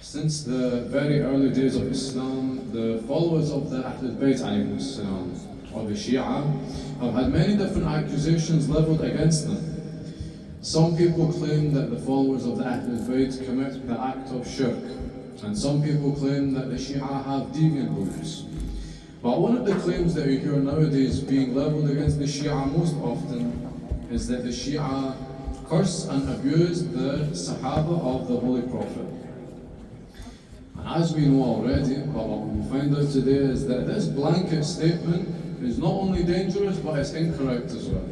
Since the very early days of Islam, the followers of the Ahlul Bayt alayhim salam, or the Shia, have had many different accusations leveled against them. Some people claim that the followers of the Ahlul Bayt commit the act of shirk, and some people claim that the Shia have deviant beliefs. But one of the claims that you hear nowadays being leveled against the Shia most often is that the Shia curse and abuse the Sahaba of the Holy Prophet. And as we know already, but what we find out today is that this blanket statement is not only dangerous, but it's incorrect as well.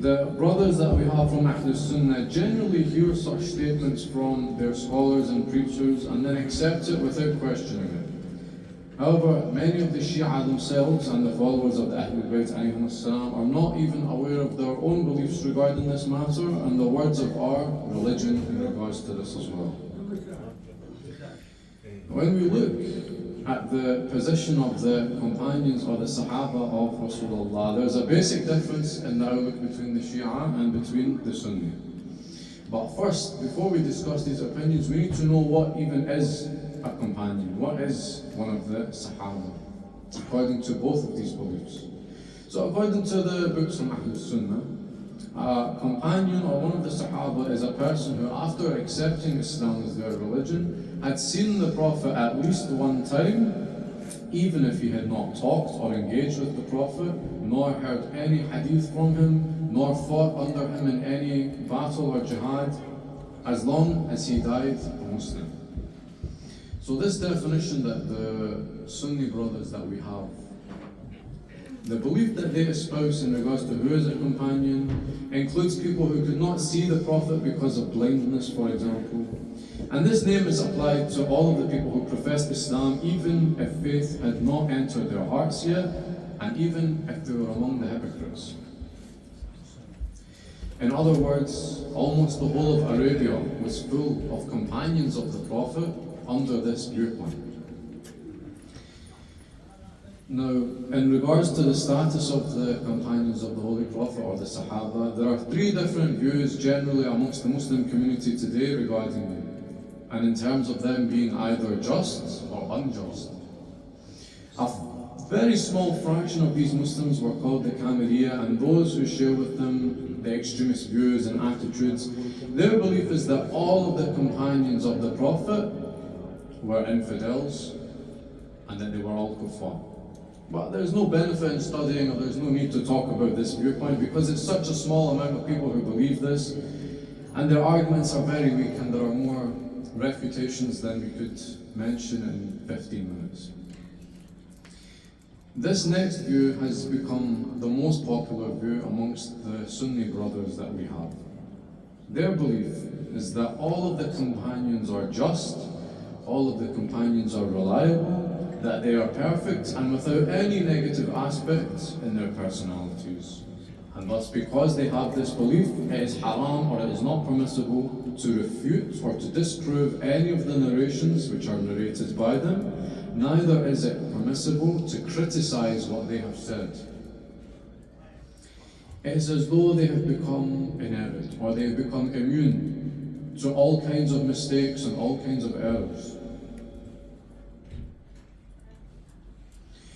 The brothers that we have from Ahlul Sunnah generally hear such statements from their scholars and preachers and then accept it without questioning it. However, many of the Shia themselves and the followers of the Ahlul Bayt alayhim salam are not even aware of their own beliefs regarding this matter and the words of our religion in regards to this as well. When we look at the position of the companions or the Sahaba of Rasulullah, there's a basic difference in the outlook between the Shia and between the Sunni. But first, before we discuss these opinions, we need to know what even is a companion. What is one of the Sahaba, according to both of these beliefs? So according to the books from Ahlul Sunnah, a companion or one of the Sahaba is a person who, after accepting Islam as their religion, had seen the Prophet at least one time, even if he had not talked or engaged with the Prophet, nor heard any hadith from him, nor fought under him in any battle or jihad, as long as he died a Muslim. So this definition that the Sunni brothers that we have, the belief that they espouse in regards to who is a companion, includes people who could not see the Prophet because of blindness, for example. And this name is applied to all of the people who professed Islam, even if faith had not entered their hearts yet, and even if they were among the hypocrites. In other words, almost the whole of Arabia was full of companions of the Prophet under this viewpoint. Now, in regards to the status of the companions of the Holy Prophet or the Sahaba, there are three different views generally amongst the Muslim community today regarding them, and in terms of them being either just or unjust. A very small fraction of these Muslims were called the Kamiliyya, and those who share with them the extremist views and attitudes, their belief is that all of the companions of the Prophet were infidels and that they were all kuffar. But there's no benefit in studying, or there's no need to talk about this viewpoint because it's such a small amount of people who believe this, and their arguments are very weak, and there are more refutations than we could mention in 15 minutes. This next view has become the most popular view amongst the Sunni brothers that we have. Their belief is that all of the companions are just, all of the companions are reliable, that they are perfect and without any negative aspects in their personalities. And thus, because they have this belief, it is haram or it is not permissible to refute or to disprove any of the narrations which are narrated by them. Neither is it permissible to criticize what they have said. It is as though they have become inerrant or they have become immune to all kinds of mistakes and all kinds of errors.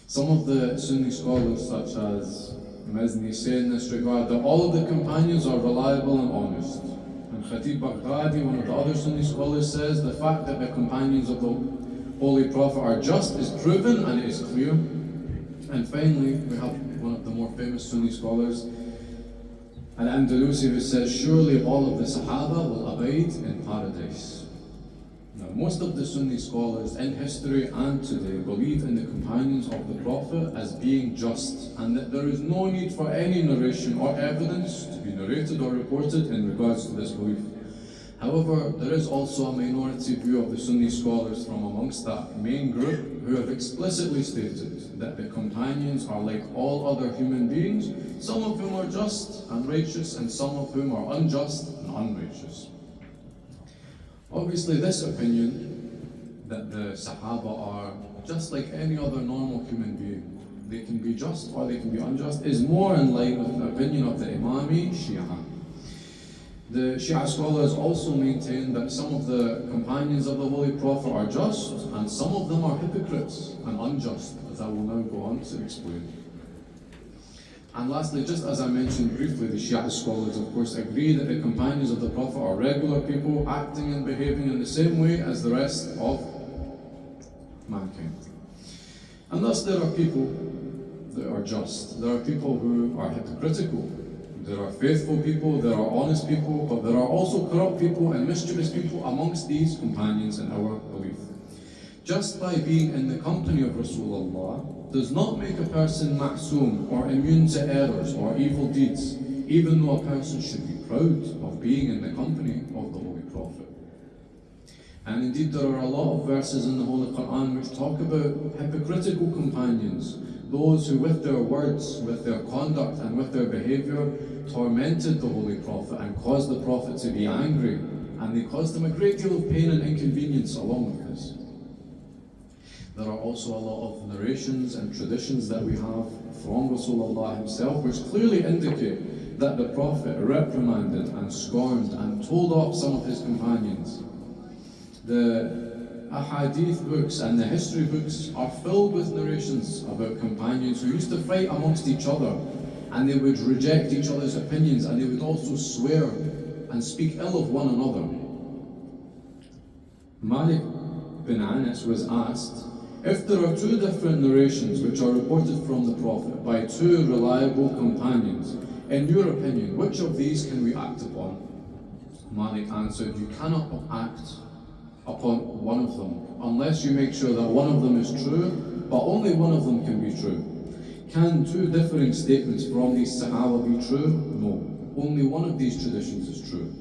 Some of the Sunni scholars, such as Mazni, say in this regard that all of the companions are reliable and honest. And Khatib Baghdadi, one of the other Sunni scholars, says the fact that the companions of the Holy Prophet are just is proven and it is clear. And finally, we have one of the more famous Sunni scholars, Al-Andalusi, who says, surely all of the Sahaba will abide in paradise. Now, most of the Sunni scholars in history and today believe in the companions of the Prophet as being just, and that there is no need for any narration or evidence to be narrated or reported in regards to this belief. However, there is also a minority view of the Sunni scholars from amongst that main group who have explicitly stated that the companions are like all other human beings, some of whom are just and righteous, and some of whom are unjust and unrighteous. Obviously, this opinion that the Sahaba are just like any other normal human being, they can be just or they can be unjust, is more in line with the opinion of the Imami Shia. The Shia scholars also maintain that some of the companions of the Holy Prophet are just, and some of them are hypocrites and unjust, as I will now go on to explain. And lastly, just as I mentioned briefly, the Shia scholars of course agree that the companions of the Prophet are regular people acting and behaving in the same way as the rest of mankind. And thus there are people that are just. There are people who are hypocritical. There are faithful people, there are honest people, but there are also corrupt people and mischievous people amongst these companions in our belief. Just by being in the company of Rasulullah does not make a person ma'soom or immune to errors or evil deeds, even though a person should be proud of being in the company of the Holy Prophet. And indeed there are a lot of verses in the Holy Quran which talk about hypocritical companions, those who with their words, with their conduct and with their behaviour tormented the Holy Prophet and caused the Prophet to be angry, and they caused him a great deal of pain and inconvenience along with this. There are also a lot of narrations and traditions that we have from Rasulullah himself which clearly indicate that the Prophet reprimanded and scorned and told off some of his companions. The ahadith books and the history books are filled with narrations about companions who used to fight amongst each other, and they would reject each other's opinions, and they would also swear and speak ill of one another. Malik bin Anas was asked, if there are two different narrations which are reported from the Prophet by two reliable companions, in your opinion, which of these can we act upon? Malik answered, you cannot act upon one of them unless you make sure that one of them is true, but only one of them can be true. Can two differing statements from these Sahaba be true? No. Only one of these traditions is true.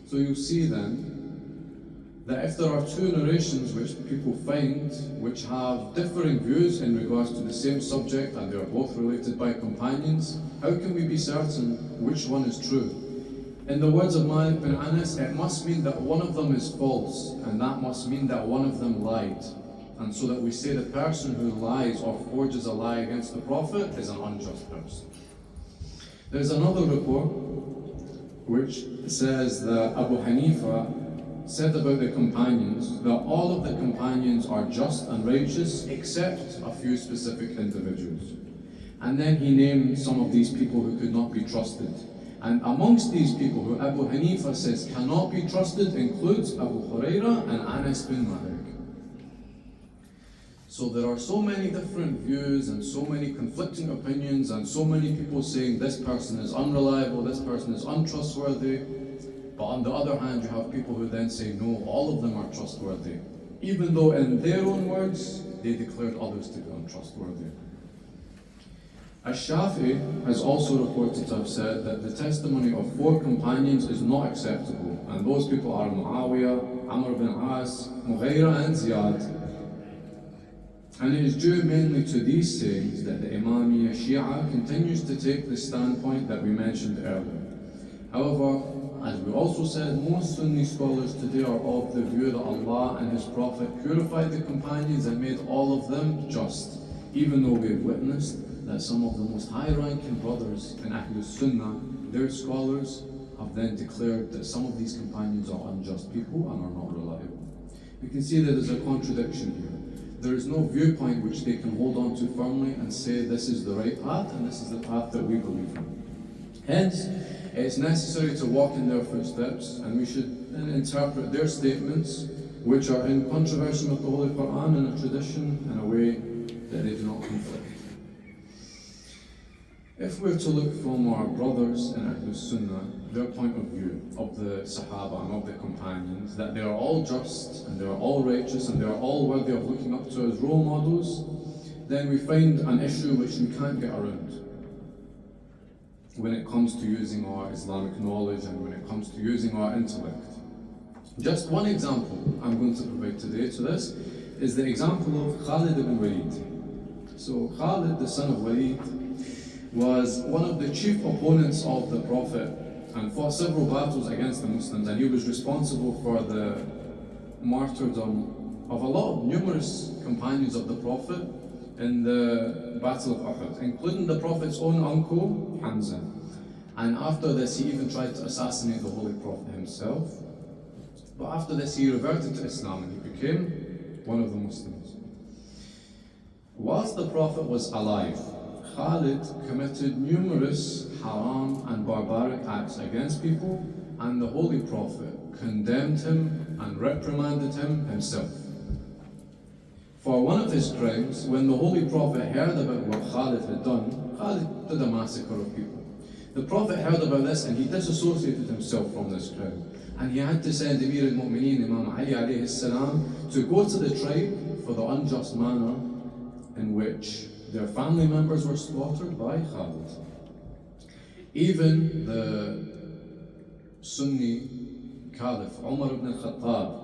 So you see then that if there are two narrations which people find which have differing views in regards to the same subject and they are both related by companions, how can we be certain which one is true? In the words of Malik bin Anas, it must mean that one of them is false, and that must mean that one of them lied. And so that we say the person who lies or forges a lie against the Prophet is an unjust person. There's another report which says that Abu Hanifa said about the companions that all of the companions are just and righteous except a few specific individuals. And then he named some of these people who could not be trusted. And amongst these people who Abu Hanifa says cannot be trusted includes Abu Hurairah and Anas bin Malik. So there are so many different views and so many conflicting opinions and so many people saying this person is unreliable, this person is untrustworthy. But on the other hand, you have people who then say no, all of them are trustworthy, even though in their own words they declared others to be untrustworthy. Al-Shafi'i has also reported to have said that the testimony of four companions is not acceptable, and those people are Muawiyah, Amr bin As, Mughira and Ziyad. And it is due mainly to these sayings that the Imamiyya Shia continues to take the standpoint that we mentioned earlier. However, as we also said, most Sunni scholars today are of the view that Allah and His Prophet purified the companions and made all of them just, even though we have witnessed that some of the most high-ranking brothers in Ahlul Sunnah, their scholars, have then declared that some of these companions are unjust people and are not reliable. We can see that there's a contradiction here. There is no viewpoint which they can hold on to firmly and say this is the right path and this is the path that we believe in. Hence, it's necessary to walk in their footsteps, and we should then interpret their statements, which are in controversy with the Holy Quran and a tradition, in a way that they do not conflict. If we're to look from our brothers in Ahlul Sunnah, their point of view of the Sahaba and of the companions, that they are all just and they are all righteous and they are all worthy of looking up to as role models, then we find an issue which we can't get around when it comes to using our Islamic knowledge and when it comes to using our intellect. Just one example I'm going to provide today to this is the example of Khalid ibn Walid. So Khalid, the son of Walid, was one of the chief opponents of the Prophet and fought several battles against the Muslims, and he was responsible for the martyrdom of a lot of numerous companions of the Prophet in the Battle of Uhud, including the Prophet's own uncle, Hamza. And after this, he even tried to assassinate the Holy Prophet himself. But after this, he reverted to Islam and he became one of the Muslims. Whilst the Prophet was alive, Khalid committed numerous haram and barbaric acts against people, and the Holy Prophet condemned him and reprimanded him himself. For one of his crimes, when the Holy Prophet heard about what Khalid had done, Khalid did a massacre of people. The Prophet heard about this and he disassociated himself from this crime. And he had to send Amir al-Mu'mineen, Imam Ali alayhi salam, to go to the tribe for the unjust manner in which their family members were slaughtered by Khalid. Even the Sunni Caliph, Umar ibn al-Khattab,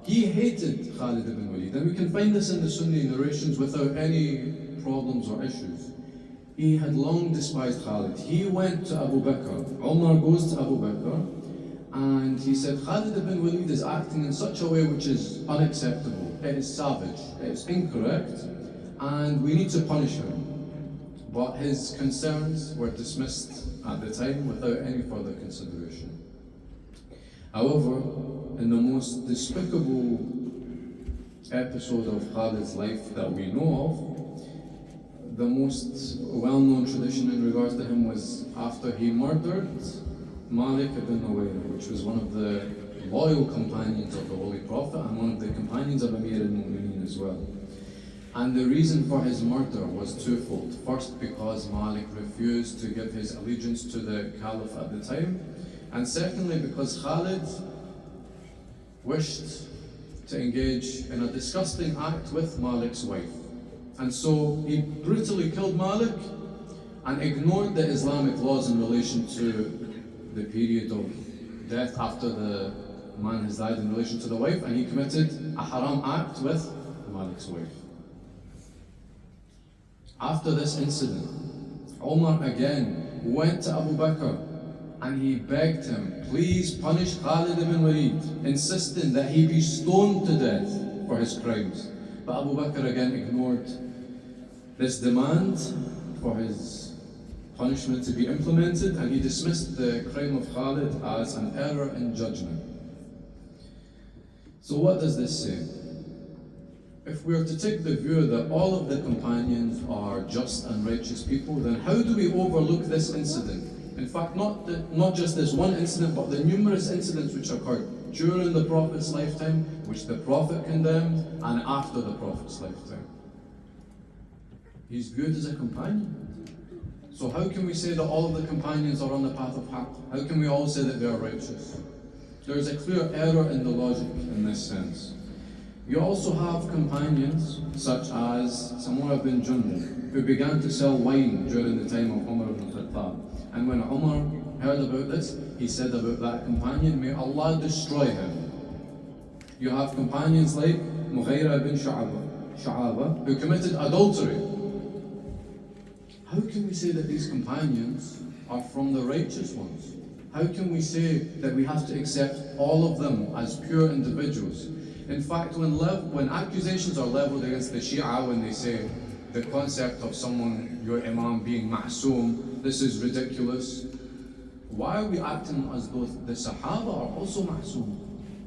he hated Khalid ibn Walid. And we can find this in the Sunni narrations without any problems or issues. He had long despised Khalid. He went to Abu Bakr. Umar goes to Abu Bakr and he said, Khalid ibn Walid is acting in such a way which is unacceptable. It is savage, it is incorrect, and we need to punish him. But his concerns were dismissed at the time without any further consideration. However, in the most despicable episode of Khalid's life that we know of, the most well-known tradition in regards to him was after he murdered Malik ibn Nawayl, which was one of the loyal companions of the Holy Prophet and one of the companions of Amir al-Mu'mineen as well. And the reason for his murder was twofold. First, because Malik refused to give his allegiance to the Caliph at the time, and secondly, because Khalid wished to engage in a disgusting act with Malik's wife. And so he brutally killed Malik and ignored the Islamic laws in relation to the period of death after the man has died in relation to the wife, and he committed a haram act with Malik's wife. After this incident, Umar again went to Abu Bakr and he begged him, please punish Khalid ibn Walid, insisting that he be stoned to death for his crimes. But Abu Bakr again ignored this demand for his punishment to be implemented, and he dismissed the crime of Khalid as an error in judgment. So what does this say? If we are to take the view that all of the companions are just and righteous people, then how do we overlook this incident? In fact, not just this one incident, but the numerous incidents which occurred during the Prophet's lifetime, which the Prophet condemned, and after the Prophet's lifetime. He's viewed as a companion. So how can we say that all of the companions are on the path of haqq? How can we all say that they are righteous? There is a clear error in the logic in this sense. You also have companions such as Samura bin Jundub, who began to sell wine during the time of Umar ibn Khattab. And when Umar heard about this, he said about that companion, may Allah destroy him. You have companions like Mughira bin Sha'aba, who committed adultery. How can we say that these companions are from the righteous ones? How can we say that we have to accept all of them as pure individuals? In fact, when accusations are leveled against the Shia, when they say the concept of someone, your Imam, being ma'soom, this is ridiculous. Why are we acting as though the Sahaba are also ma'soom?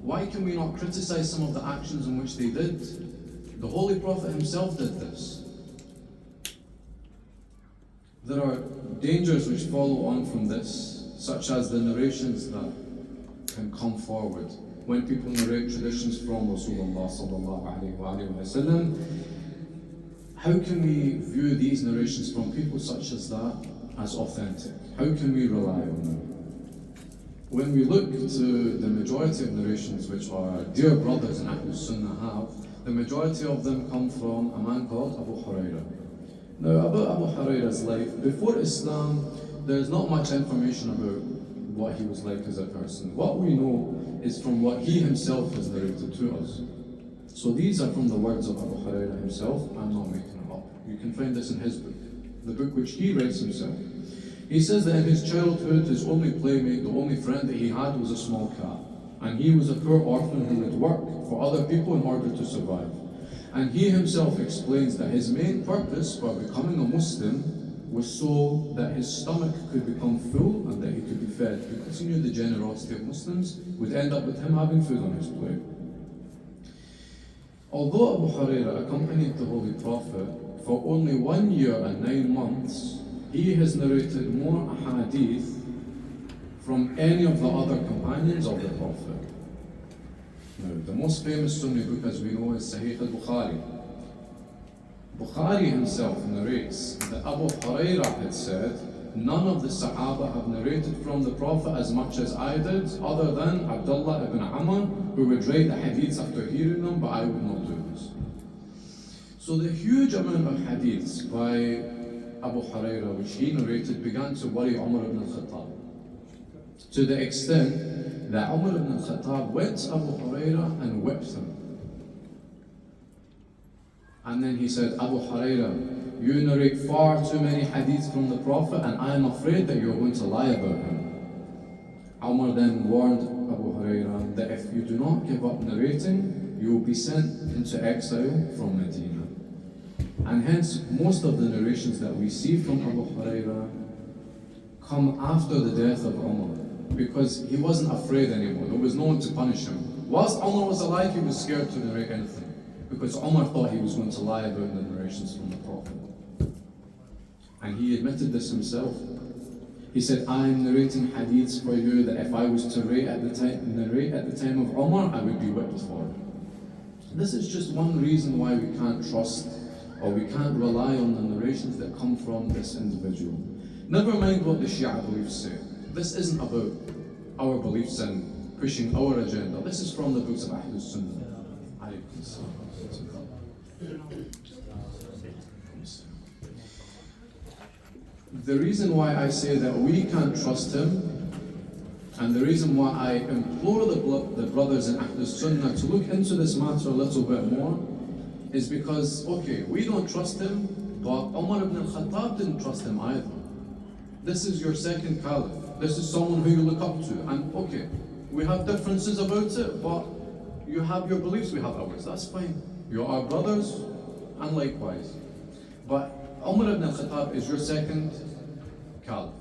Why can we not criticize some of the actions in which they did? The Holy Prophet himself did this. There are dangers which follow on from this, such as the narrations that can come forward when people narrate traditions from Rasulullah sallallahu alaihi wasallam. How can we view these narrations from people such as that as authentic? How can we rely on them? When we look to the majority of narrations which our dear brothers in Ahlul Sunnah have, the majority of them come from a man called Abu Hurairah. Now, about Abu Hurairah's life, before Islam, there's not much information about what he was like as a person. What we know is from what he himself has narrated to us. So these are from the words of Abu Hurairah himself. I'm not making it up. You can find this in his book, the book which he writes himself. He says that in his childhood, his only playmate, the only friend that he had was a small cat. And he was a poor orphan who would work for other people in order to survive. And he himself explains that his main purpose for becoming a Muslim was so that his stomach could become full and that he could be fed, because he knew the generosity of Muslims would end up with him having food on his plate. Although Abu Hurairah accompanied the Holy Prophet for only 1 year and 9 months, he has narrated more ahadith from any of the other companions of the Prophet. Now, the most famous Sunni book, as we know, is Sahih al-Bukhari. Bukhari himself narrates that Abu Hurairah had said, none of the Sahaba have narrated from the Prophet as much as I did, other than Abdullah ibn Amr, who would write the hadiths after hearing them, but I would not do this. So the huge amount of hadiths by Abu Hurairah, which he narrated, began to worry Umar ibn al-Khattab, to the extent that Umar ibn al-Khattab went to Abu Hurairah and whipped him. And then he said, Abu Hurairah, you narrate far too many hadiths from the Prophet, and I am afraid that you're going to lie about him. Umar then warned Abu Hurairah that if you do not give up narrating, you will be sent into exile from Medina. And hence, most of the narrations that we see from Abu Hurairah come after the death of Umar, because he wasn't afraid anymore. There was no one to punish him. Whilst Umar was alive, he was scared to narrate anything, because Umar thought he was going to lie about the narrations from the Prophet. And he admitted this himself. He said, I am narrating hadiths for you that if I was to narrate at the time of Umar, I would be whipped for it. This is just one reason why we can't trust or we can't rely on the narrations that come from this individual. Never mind what the Shia beliefs say. This isn't about our beliefs and pushing our agenda. This is from the books of Ahlul Sunnah. The reason why I say that we can't trust him, and the reason why I implore the brothers in Ahlul Sunnah to look into this matter a little bit more, is because, okay, we don't trust him, but Umar ibn al-Khattab didn't trust him either. This is your second caliph. This is someone who you look up to. And okay, we have differences about it, but you have your beliefs, we have ours. That's fine. You are brothers, and likewise. But Umar ibn al-Khattab is your second caliph.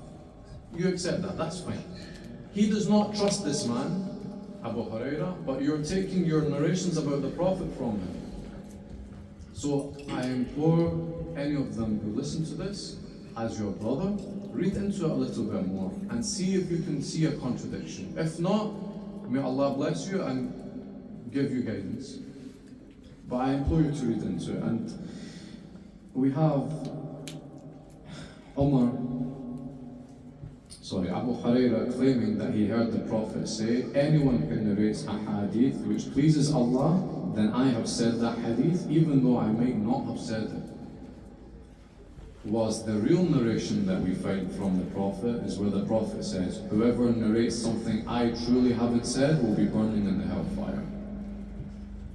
You accept that, that's fine. He does not trust this man, Abu Hurairah, but you're taking your narrations about the Prophet from him. So I implore any of them who listen to this, as your brother, read into it a little bit more and see if you can see a contradiction. If not, may Allah bless you and give you guidance. But I implore you to read into it. And we have Abu Hurairah claiming that he heard the Prophet say, anyone who narrates a hadith which pleases Allah, then I have said that hadith, even though I might not have said it. Was the real narration that we find from the Prophet is where the Prophet says, whoever narrates something I truly haven't said will be burning in the hellfire.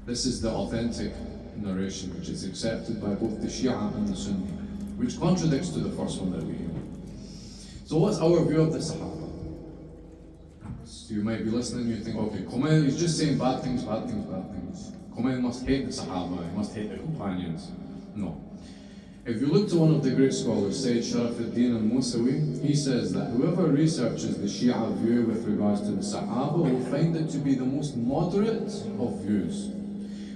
This is the authentic narration, which is accepted by both the Shia and the Sunni, which contradicts to the first one that we hear. So what's our view of the Sahaba? So you might be listening and you think, okay, Kumayl is just saying bad things, bad things, bad things. Kumayl must hate the Sahaba, he must hate the companions. No. If you look to one of the great scholars, Sayyid Sharafuddin al-Musawi, he says that whoever researches the Shia view with regards to the Sahaba will find it to be the most moderate of views.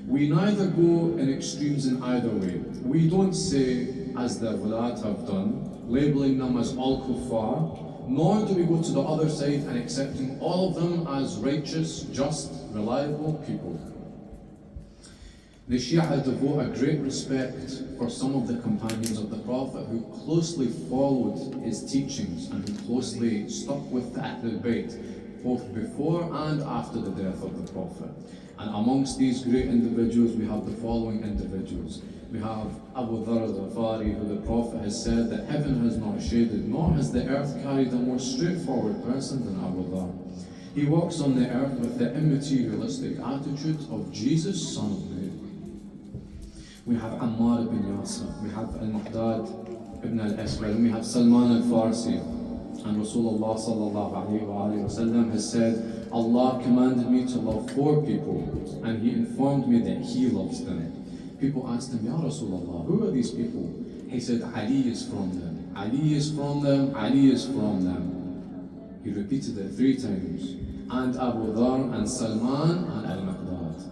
We neither go in extremes in either way. We don't say, as the Ghulat have done, labeling them as all kuffar, nor do we go to the other side and accepting all of them as righteous, just, reliable people. The Shia devote a great respect for some of the companions of the Prophet who closely followed his teachings and who closely stuck with the Ahlul Bayt, both before and after the death of the Prophet. And amongst these great individuals, we have the following individuals. We have Abu Dharr al-Ghifari, who the Prophet has said that heaven has not shaded, nor has the earth carried a more straightforward person than Abu Dharr. He walks on the earth with the immaterialistic attitude of Jesus, son of Mary. We have Ammar ibn Yasir, we have al-Muqdad ibn al-Aswad, and we have Salman al-Farsi. And Rasulullah sallallahu alayhi wa sallam has said, Allah commanded me to love 4 people, and He informed me that He loves them. People asked him, Ya Rasulullah, who are these people? He said, Ali is from them. Ali is from them, Ali is from them. He repeated it 3 times. And Abu Dhar and Salman and al-Miqdad.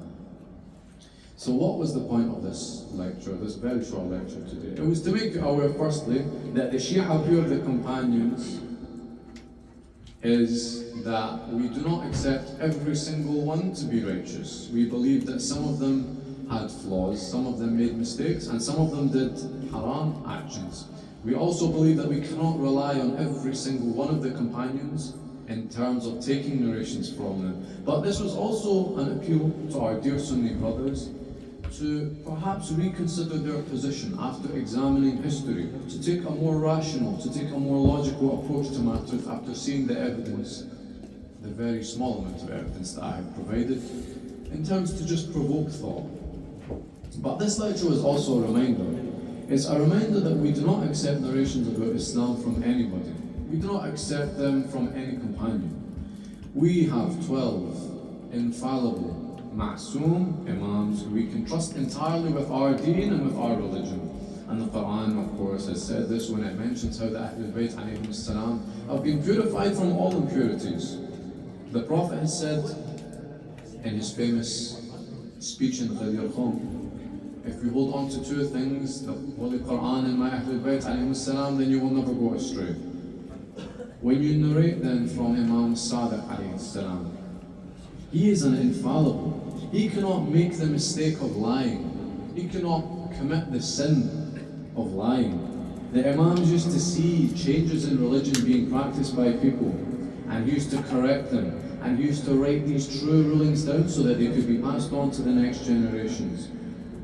So what was the point of this lecture, this very short lecture today? It was to make you aware, firstly, that the Shia view of the companions is that we do not accept every single one to be righteous. We believe that some of them had flaws, some of them made mistakes, and some of them did haram actions. We also believe that we cannot rely on every single one of the companions in terms of taking narrations from them. But this was also an appeal to our dear Sunni brothers to perhaps reconsider their position after examining history, to take a more rational, to take a more logical approach to matters after seeing the evidence, the very small amount of evidence that I have provided, in terms to just provoke thought. But this lecture was also a reminder. It's a reminder that we do not accept narrations about Islam from anybody. We do not accept them from any companion. We have 12 infallible Ma'soom Imams who we can trust entirely with our deen and with our religion. And the Quran, of course, has said this when it mentions how the Ahlul Bayt alayhim salam have been purified from all impurities. The Prophet has said in his famous speech in Ghadir Khum, if you hold on to 2 things, the Holy Quran and my Ahlul Bayt alayhim salam, then you will never go astray. When you narrate then from Imam Sadiq alayhi salam, he is an infallible. He cannot make the mistake of lying. He cannot commit the sin of lying. The Imams used to see changes in religion being practiced by people, and he used to correct them, and he used to write these true rulings down so that they could be passed on to the next generations.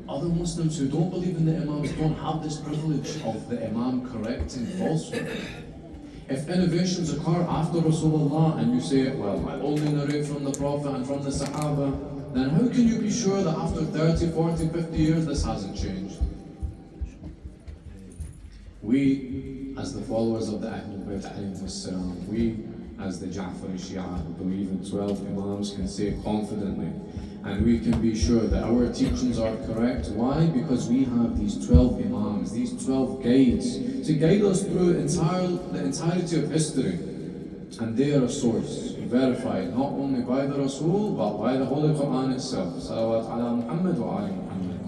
Other Muslims who don't believe in the Imams don't have this privilege of the Imam correcting falsehood. If innovations occur after Rasulullah and you say, well, I only narrate from the Prophet and from the Sahaba, then how can you be sure that after 30, 40, 50 years this hasn't changed? We, as the followers of the Ahlul Bayt alayhim salam, we, as the Ja'fari Shia who believe in 12 Imams, can say confidently, and we can be sure that our teachings are correct. Why? Because we have these 12 Imams, these 12 guides, to guide us through the entirety of history. And they are a source, verified not only by the Rasul, but by the Holy Quran itself. Salawat ala Muhammad wa ala Muhammad.